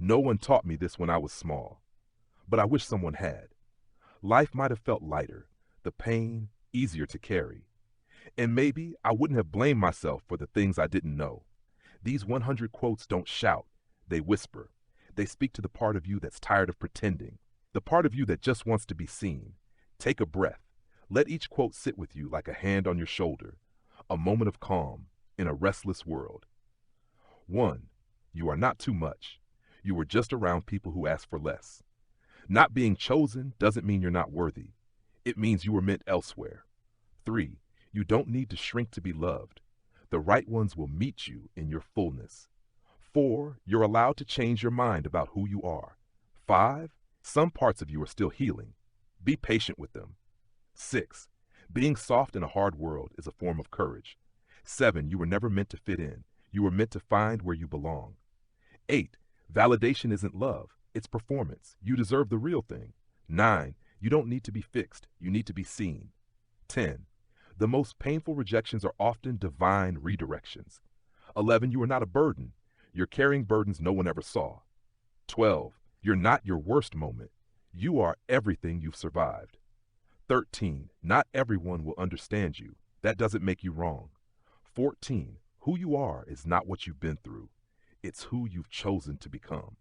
No one taught me this when I was small, but I wish someone had. Life might have felt lighter, the pain easier to carry. And maybe I wouldn't have blamed myself for the things I didn't know. These 100 quotes don't shout, they whisper. They speak to the part of you that's tired of pretending, the part of you that just wants to be seen. Take a breath. Let each quote sit with you like a hand on your shoulder, a moment of calm in a restless world. 1. You are not too much. You were just around people who ask for less. Not being chosen doesn't mean you're not worthy. It means you were meant elsewhere. 3. You don't need to shrink to be loved. The right ones will meet you in your fullness. 4. You're allowed to change your mind about who you are. 5. Some parts of you are still healing. Be patient with them. 6. Being soft in a hard world is a form of courage. 7. You were never meant to fit in. You were meant to find where you belong. 8. Validation isn't love. It's performance. You deserve the real thing. 9. You don't need to be fixed. You need to be seen. 10. The most painful rejections are often divine redirections. 11. You are not a burden. You're carrying burdens no one ever saw. 12. You're not your worst moment. You are everything you've survived. 13. Not everyone will understand you. That doesn't make you wrong. 14. Who you are is not what you've been through. It's who you've chosen to become.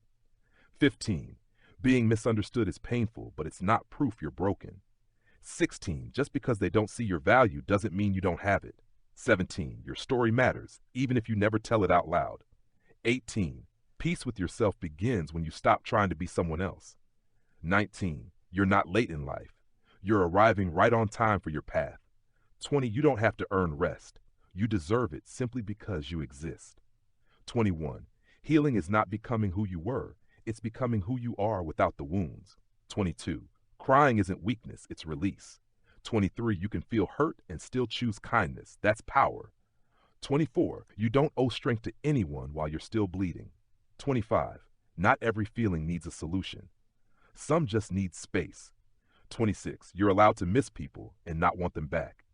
15. Being misunderstood is painful, but it's not proof you're broken. 16. Just because they don't see your value doesn't mean you don't have it. 17. Your story matters, even if you never tell it out loud. 18. Peace with yourself begins when you stop trying to be someone else. 19. You're not late in life. You're arriving right on time for your path. 20. You don't have to earn rest. You deserve it simply because you exist. 21. Healing is not becoming who you were. It's becoming who you are without the wounds. 22. Crying isn't weakness, it's release. 23. You can feel hurt and still choose kindness. That's power. 24. You don't owe strength to anyone while you're still bleeding. 25. Not every feeling needs a solution. Some just need space. 26. You're allowed to miss people and not want them back.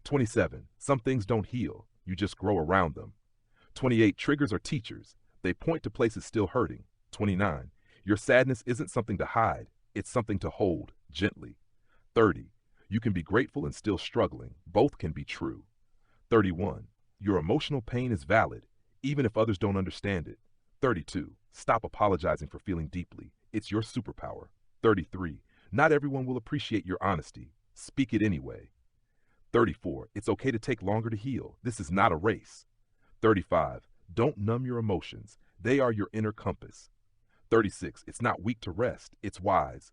27. Some things don't heal. You just grow around them. 28. Triggers are teachers. They point to places still hurting. 29. Your sadness isn't something to hide. It's something to hold gently. 30. You can be grateful and still struggling. Both can be true. 31. Your emotional pain is valid, even if others don't understand it. 32. Stop apologizing for feeling deeply. It's your superpower. 33. Not everyone will appreciate your honesty. Speak it anyway. 34. It's okay to take longer to heal. This is not a race. 35. Don't numb your emotions. They are your inner compass. 36. It's not weak to rest. It's wise.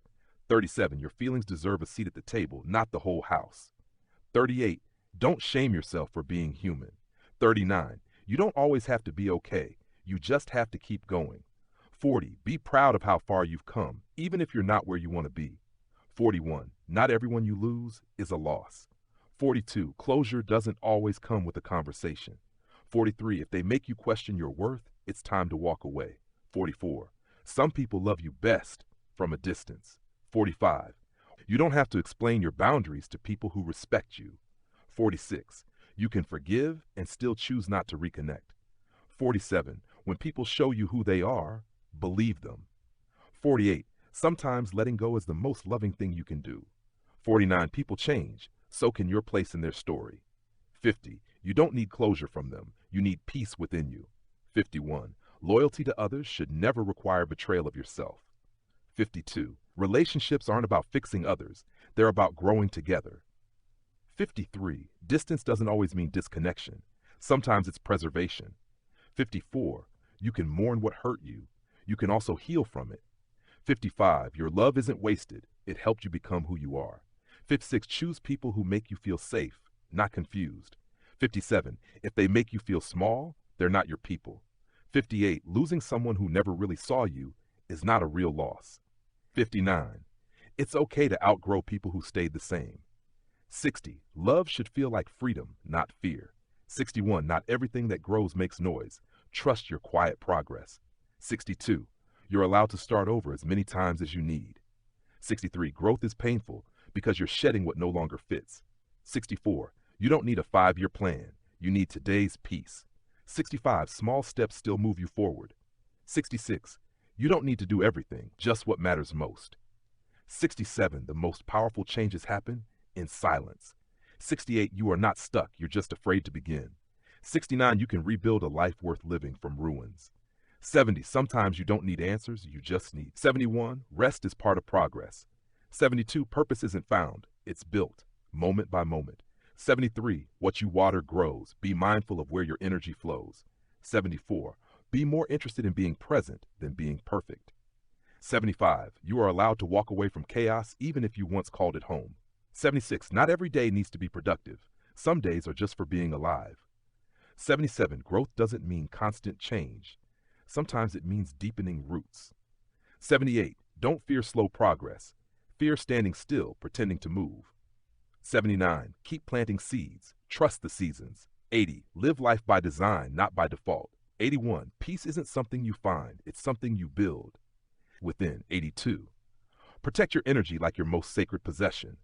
37. Your feelings deserve a seat at the table, not the whole house. 38. Don't shame yourself for being human. 39. You don't always have to be okay. You just have to keep going. 40. Be proud of how far you've come, even if you're not where you want to be. 41. Not everyone you lose is a loss. 42. Closure doesn't always come with a conversation. 43. If they make you question your worth, it's time to walk away. 44. Some people love you best from a distance. 45. You don't have to explain your boundaries to people who respect you. 46. You can forgive and still choose not to reconnect. 47. When people show you who they are, believe them. 48. Sometimes letting go is the most loving thing you can do. 49. People change. So can your place in their story. 50. You don't need closure from them. You need peace within you. 51. Loyalty to others should never require betrayal of yourself. 52. Relationships aren't about fixing others. They're about growing together. 53. Distance doesn't always mean disconnection. Sometimes it's preservation. 54. You can mourn what hurt you. You can also heal from it. 55. Your love isn't wasted. It helped you become who you are. 56. Choose people who make you feel safe, not confused. 57. If they make you feel small, they're not your people. 58. Losing someone who never really saw you is not a real loss. 59. It's okay to outgrow people who stayed the same. 60. Love should feel like freedom, not fear. 61. Not everything that grows makes noise. Trust your quiet progress. 62. You're allowed to start over as many times as you need. 63. Growth is painful because you're shedding what no longer fits. 64. You don't need a 5-year plan. You need today's peace. 65. Small steps still move you forward. 66. You don't need to do everything, just what matters most. 67, the most powerful changes happen in silence. 68, you are not stuck, you're just afraid to begin. 69, you can rebuild a life worth living from ruins. 70, sometimes you don't need answers, you just need. 71, rest is part of progress. 72, purpose isn't found, it's built, moment by moment. 73, what you water grows, be mindful of where your energy flows. 74, be more interested in being present than being perfect. 75, you are allowed to walk away from chaos even if you once called it home. 76, not every day needs to be productive. Some days are just for being alive. 77, growth doesn't mean constant change. Sometimes it means deepening roots. 78, don't fear slow progress. Fear standing still, pretending to move. 79, keep planting seeds. Trust the seasons. 80, live life by design, not by default. 81, peace isn't something you find, it's something you build within. 82, protect your energy like your most sacred possession.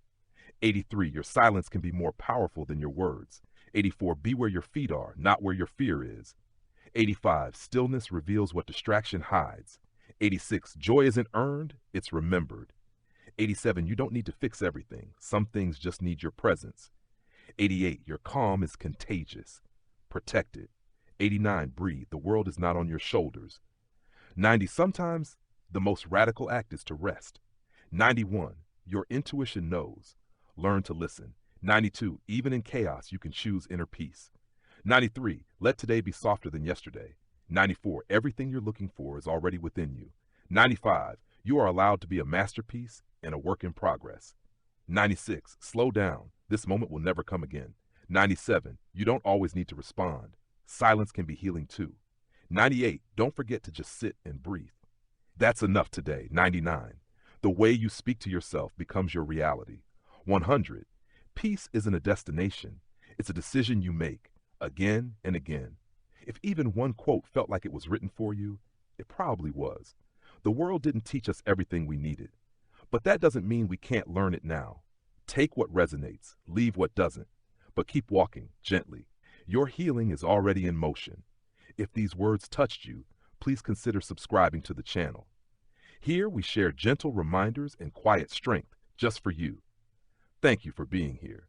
83, your silence can be more powerful than your words. 84, be where your feet are, not where your fear is. 85, stillness reveals what distraction hides. 86, joy isn't earned, it's remembered. 87, you don't need to fix everything. Some things just need your presence. 88, your calm is contagious. Protect it. 89, breathe. The world is not on your shoulders. 90, sometimes the most radical act is to rest. 91, your intuition knows. Learn to listen. 92, even in chaos, you can choose inner peace. 93, let today be softer than yesterday. 94, everything you're looking for is already within you. 95, you are allowed to be a masterpiece and a work in progress. 96, slow down. This moment will never come again. 97, you don't always need to respond. Silence can be healing too. 98, don't forget to just sit and breathe. That's enough today. 99, the way you speak to yourself becomes your reality. 100, peace isn't a destination. It's a decision you make again and again. If even one quote felt like it was written for you, it probably was. The world didn't teach us everything we needed. But that doesn't mean we can't learn it now. Take what resonates, leave what doesn't, but keep walking gently. Your healing is already in motion. If these words touched you, please consider subscribing to the channel. Here we share gentle reminders and quiet strength just for you. Thank you for being here.